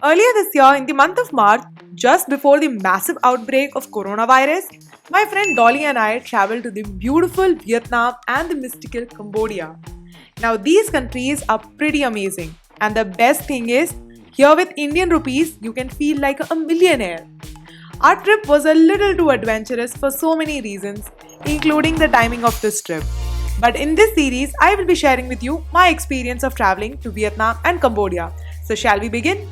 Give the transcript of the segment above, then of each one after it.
Earlier this year, in the month of March, just before the massive outbreak of coronavirus, my friend Dolly and I traveled to the beautiful Vietnam and the mystical Cambodia. Now, these countries are pretty amazing, and the best thing is, here with Indian rupees, you can feel like a millionaire. Our trip was a little too adventurous for so many reasons, including the timing of this trip. But in this series, I will be sharing with you my experience of traveling to Vietnam and Cambodia. So, shall we begin?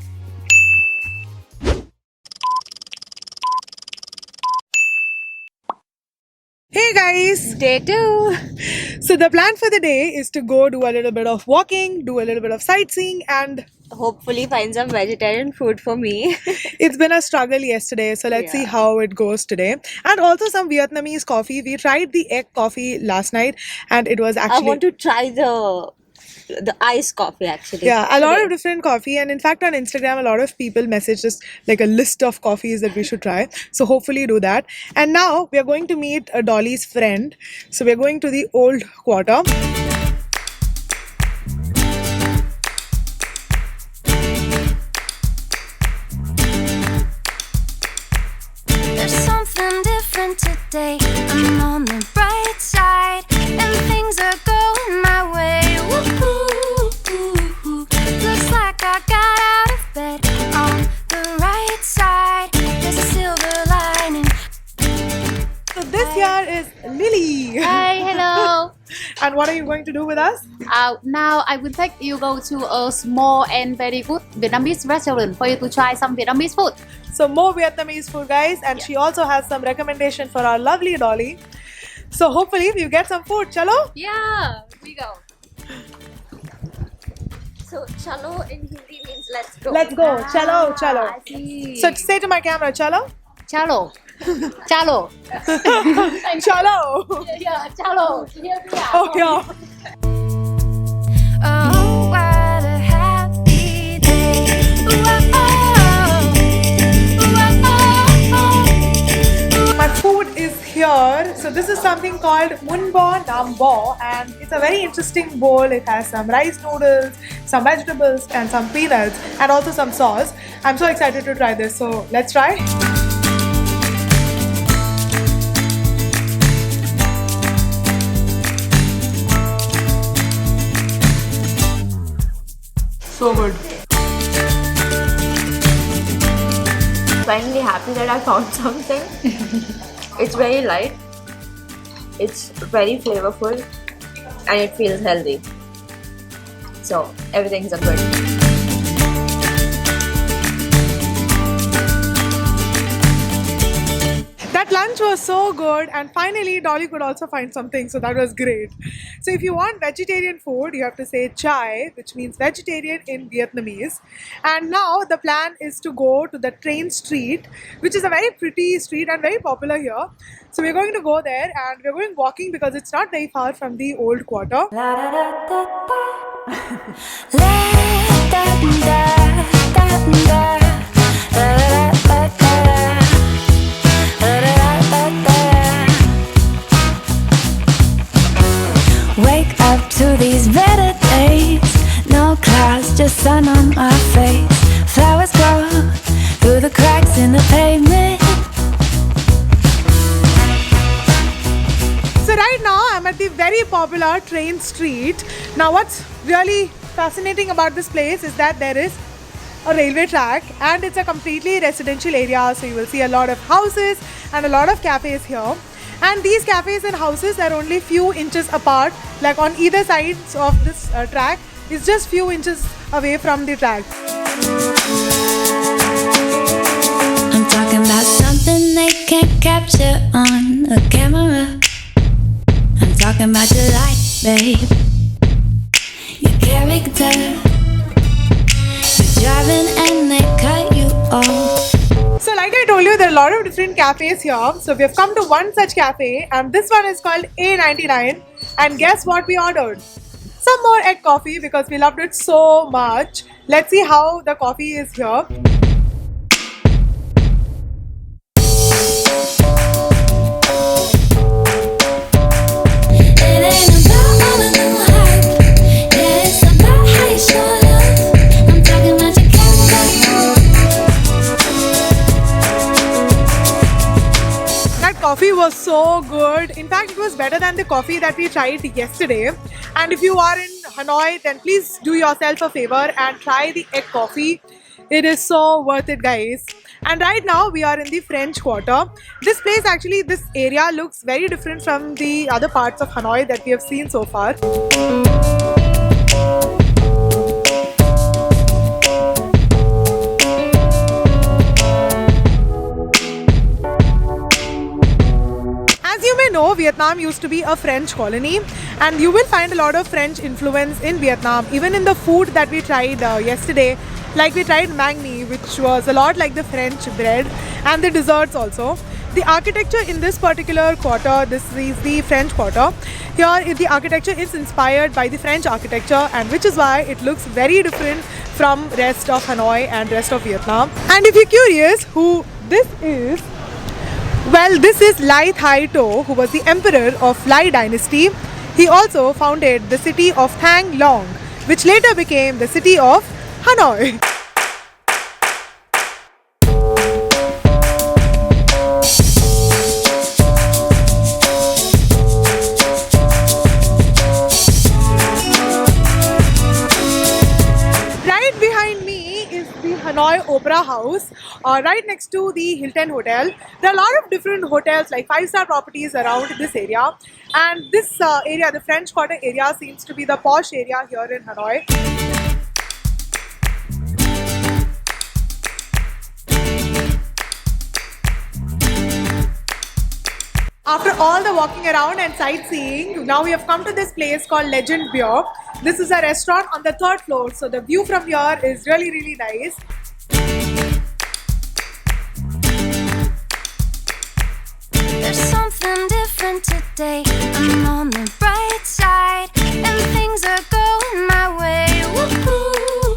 Hey guys! Day 2. So the plan for the day is to go do a little bit of walking, do a little bit of sightseeing, and Hopefully find some vegetarian food for me. it's been a struggle yesterday, so let's see how it goes today. And also some Vietnamese coffee. We tried the egg coffee last night and it was I actually... want to try the iced coffee actually. Yeah, a lot today. of different coffee, and in fact on Instagram a lot of people messaged us like a list of coffees that we should try. So hopefully do that. And now we are going to meet Dolly's friend. So we are going to the old quarter. There's something different today. I'm on the bright side, and things are going my way. Woo-hoo. Looks like I got out of bed on the right side. There's a silver lining. So this here is Lily. Hi, hello. And what are you going to do with us? Now I will take you go to a small and very good Vietnamese restaurant for you to try some Vietnamese food. So more Vietnamese food, guys, and she also has some recommendation for our lovely Dolly. So hopefully you get some food. Chalo? Yeah, we go. So chalo in Hindi means let's go. Let's go. Chalo, I chalo. see. So say to my camera, chalo. Chalo. Chalo. Chalo. Yeah, chalo. Here we are. Oh yeah. Oh, what a happy day. My food is here. So this is something called Munbo Nambo, and it's a very interesting bowl. It has some rice noodles, some vegetables, and some peanuts, and also some sauce. I'm so excited to try this. So let's try. So good. Finally happy that I found something. It's very light. It's very flavorful and it feels healthy. So everything's a good. That lunch was so good, and finally Dolly could also find something, so that was great. So if you want vegetarian food, you have to say chai, which means vegetarian in Vietnamese. And now the plan is to go to the train street, which is a very pretty street and very popular here. So we're going to go there, and we're going walking because it's not very far from the old quarter. Wake up to these better days. No clouds, just sun on my face. Flowers grow through the cracks in the pavement. So right now I'm at the very popular train street. Now what's really fascinating about this place is that there is a railway track and it's a completely residential area, so you will see a lot of houses and a lot of cafes here. And these cafes and houses are only few inches apart, like on either sides of this track is just few inches away from the track. I'm talking about something they can't capture on a camera. I'm talking about your life, babe. Your character. You're driving and they cut you off. So like I told you, there are a lot of different cafes here. So we have come to one such cafe, and this one is called A99. And guess what we ordered? Some more egg coffee because we loved it so much. Let's see how the coffee is here. It ain't about all of the hype. Yeah, it's about how you show love. I'm talking about your character. was so good. In fact, it was better than the coffee that we tried yesterday. And if you are in Hanoi, then please do yourself a favor and try the egg coffee. It is so worth it, guys. And right now we are in the French Quarter. This place, actually, this area looks very different from the other parts of Hanoi that we have seen so far. As you may know, Vietnam used to be a French colony, and you will find a lot of French influence in Vietnam, even in the food that we tried yesterday. Like we tried magni, which was a lot like the French bread, and the desserts also. The architecture in this particular quarter, this is the French Quarter. Here the architecture is inspired by the French architecture, and which is why it looks very different from rest of Hanoi and rest of Vietnam. And if you're curious who this is, well, this is Lai Thai To, who was the emperor of Lai dynasty. He also founded the city of Thang Long, which later became the city of Hanoi. Right behind me is the Hanoi Opera House, right next to the Hilton Hotel. There are a lot of different hotels, like 5-star properties around this area. And this area, the French Quarter area, seems to be the posh area here in Hanoi. After all the walking around and sightseeing, now we have come to this place called Legend Beer. This is a restaurant on the 3rd floor, so the view from here is really nice. There's something different today. I'm on the bright side, and things are going my way. Woo-hoo.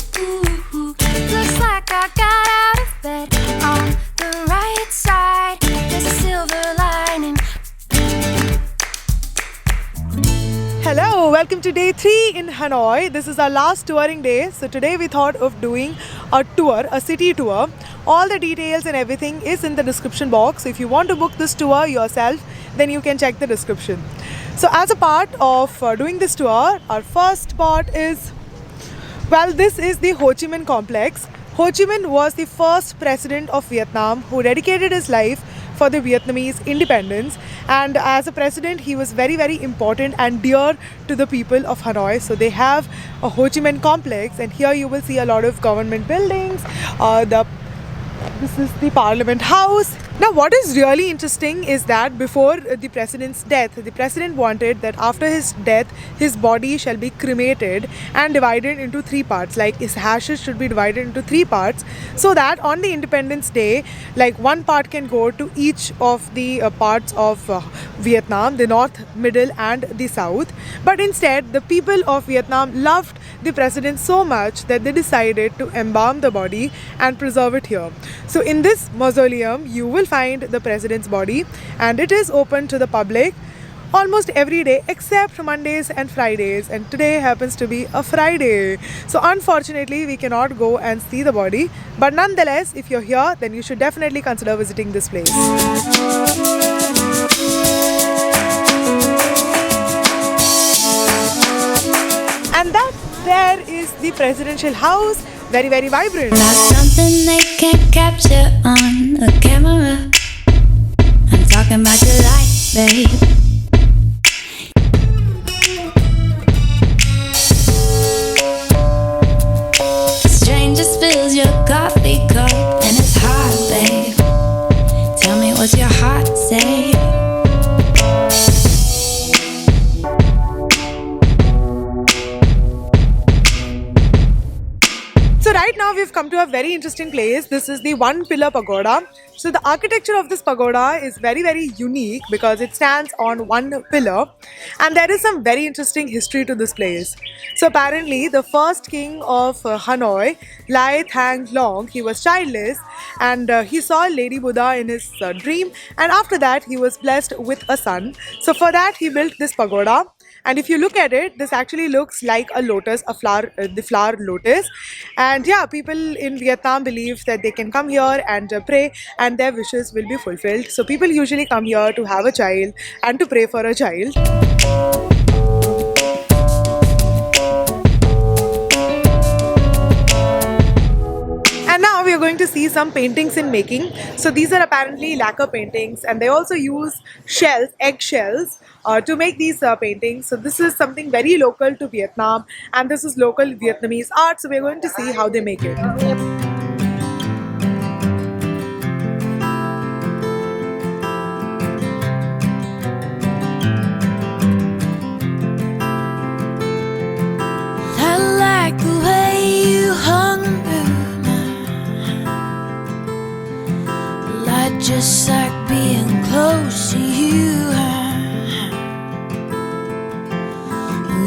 Looks like I got out of bed on the right side. There's a silver lining. Hello, welcome to day 3 in Hanoi. This is our last touring day. So today we thought of doing a tour, a city tour. All the details and everything is in the description box. So if you want to book this tour yourself, then you can check the description. So as a part of doing this tour, our first spot is, well, this is the Ho Chi Minh Complex. Ho Chi Minh was the first president of Vietnam who dedicated his life for the Vietnamese independence, and as a president he was very important and dear to the people of Hanoi. So they have a Ho Chi Minh Complex, and here you will see a lot of government buildings. This is the Parliament House. Now what is really interesting is that before the president's death, the president wanted that after his death, his body shall be cremated and divided into 3 parts. Like his ashes should be divided into 3 parts, so that on the Independence Day, like 1 part can go to each of the parts of Vietnam, the north, middle and the south. But instead, the people of Vietnam loved the president so much that they decided to embalm the body and preserve it here. So in this mausoleum, you will find the president's body, and it is open to the public almost every day except Mondays and Fridays, and today happens to be a Friday. So unfortunately we cannot go and see the body, but nonetheless, if you're here, then you should definitely consider visiting this place. And that there is the presidential house, very vibrant. About something they can't capture on a camera. I'm talking about your life, babe. Stranger spills your coffee cup and it's hot, babe. Tell me, what's your heart say? So right now we've come to a very interesting place. This is the One Pillar Pagoda. So the architecture of this pagoda is very unique because it stands on 1 pillar, and there is some very interesting history to this place. So apparently the first king of Hanoi, Lai Thang Long, he was childless, and he saw Lady Buddha in his dream, and after that he was blessed with a son. So for that he built this pagoda. And if you look at it, this actually looks like a lotus, a flower, the flower lotus. And yeah, people in Vietnam believe that they can come here and pray and their wishes will be fulfilled. So people usually come here to have a child and to pray for a child. And now we are going to see some paintings in making. So these are apparently lacquer paintings, and they also use shells, egg shells, to make these paintings. So this is something very local to Vietnam, and this is local Vietnamese art. So we are going to see how they make it. I like the way you hung light, just like being close to you.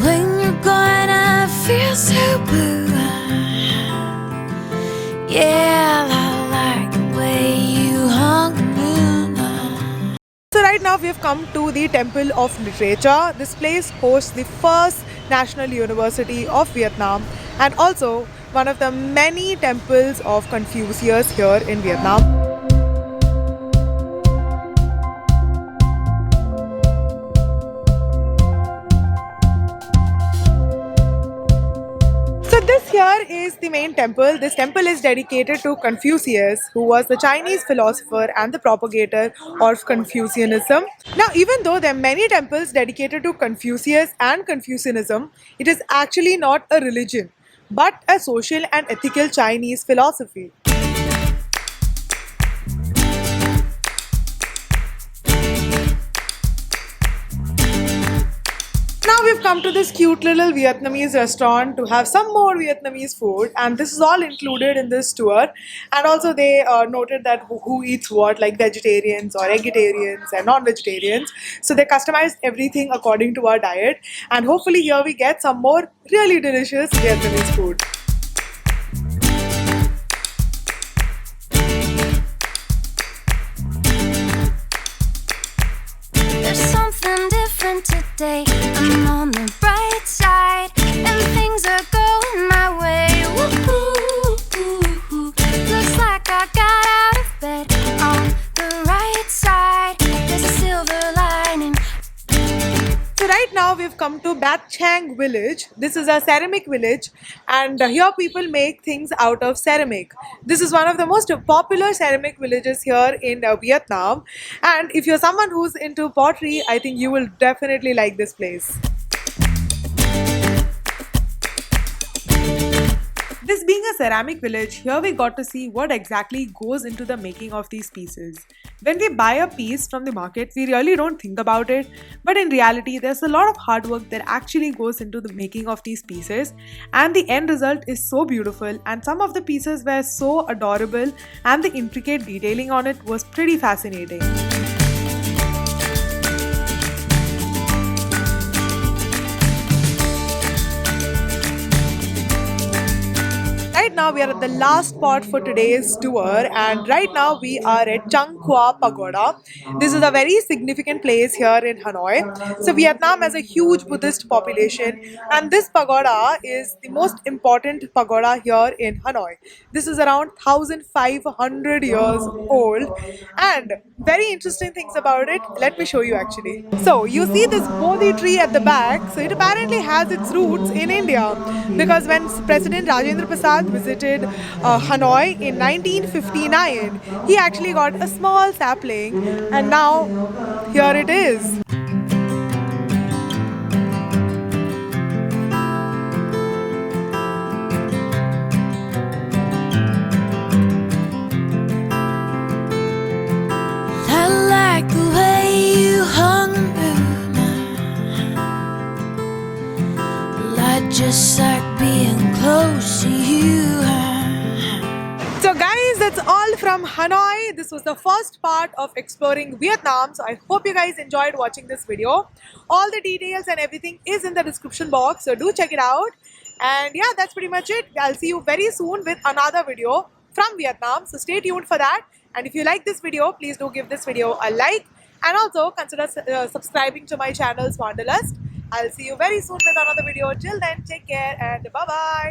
When you're gone, I feel so blue. Yeah, I like the way you hung the moon. So right now we have come to the Temple of Literature. This place hosts the first National University of Vietnam and also one of the many temples of Confucius here in Vietnam. So this here is the main temple. This temple is dedicated to Confucius, who was the Chinese philosopher and the propagator of Confucianism. Now, even though there are many temples dedicated to Confucius and Confucianism, it is actually not a religion, but a social and ethical Chinese philosophy. Now we've come to this cute little Vietnamese restaurant to have some more Vietnamese food, and this is all included in this tour. And also they noted that who eats what, like vegetarians or vegetarians and non-vegetarians. So they customized everything according to our diet, and hopefully here we get some more really delicious Vietnamese food. There's something different today. I'm on the bright side, and things are going my way. Woo-hoo. Looks like I got out of bed on the right side. There's a silver lining. So right now we've come to Bat Chang village. This is a ceramic village, and here people make things out of ceramic. This is one of the most popular ceramic villages here in Vietnam, and if you're someone who's into pottery, I think you will definitely like this place. This being a ceramic village, here we got to see what exactly goes into the making of these pieces. When we buy a piece from the market, we really don't think about it, but in reality, there's a lot of hard work that actually goes into the making of these pieces, and the end result is so beautiful, and some of the pieces were so adorable, and the intricate detailing on it was pretty fascinating. Right now we are at the last spot for today's tour, and right now we are at Chang Qua Pagoda. This is a very significant place here in Hanoi. So Vietnam has a huge Buddhist population, and this pagoda is the most important pagoda here in Hanoi. This is around 1500 years old, and very interesting things about it. Let me show you actually. So you see this Bodhi tree at the back. So it apparently has its roots in India, because when President Rajendra Prasad visited Hanoi in 1959, he actually got a small sapling, and now here it is. I like the way you hung light, just like being close to you. So guys, that's all from Hanoi. This was the first part of exploring Vietnam. So I hope you guys enjoyed watching this video. All the details and everything is in the description box, so do check it out. And yeah, that's pretty much it. I'll see you very soon with another video from Vietnam. So stay tuned for that. And if you like this video, please do give this video a like. And also consider subscribing to my channel Swanderlust. I'll see you very soon with another video. Till then, take care and bye bye.